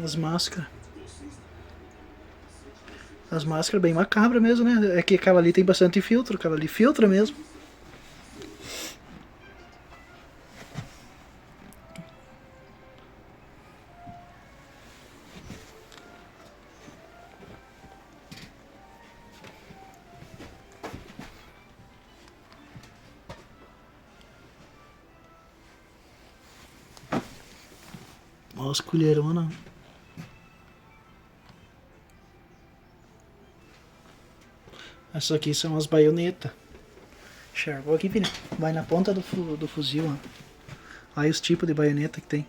As máscaras. As máscaras bem macabras mesmo, né? É que aquela ali tem bastante filtro, aquela ali filtra mesmo. Olha as colheronas. Essas aqui são as baionetas. Enxergou aqui, filha? Vai na ponta do fuzil, ó. Aí os tipos de baioneta que tem.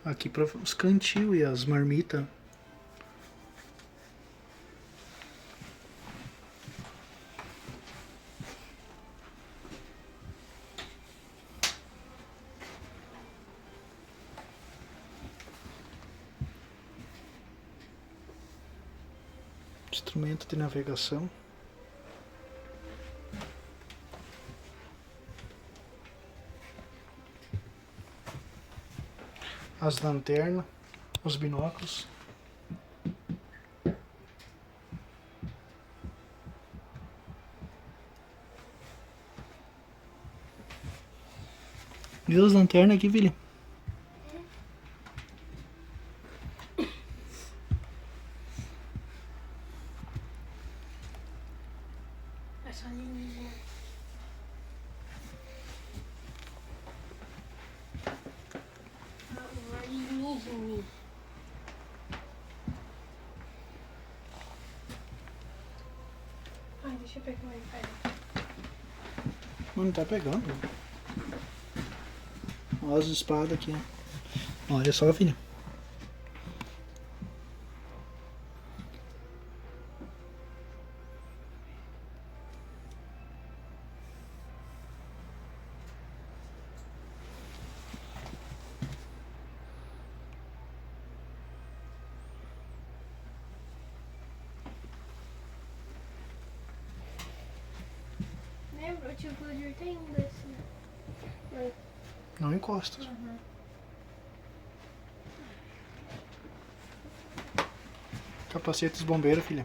Aqui para os cantil e as marmitas. Instrumento de navegação. As lanternas. Os binóculos. Viu as lanternas aqui, filha? Essa linha. Alienígena. Ai, deixa eu pegar o iPad. Não tá pegando. Olha as espadas aqui, ó. Olha só, filha. Lembra? O tio Clodir tem um desse, né? Não encosta. Uhum. Capacete dos bombeiros, filha.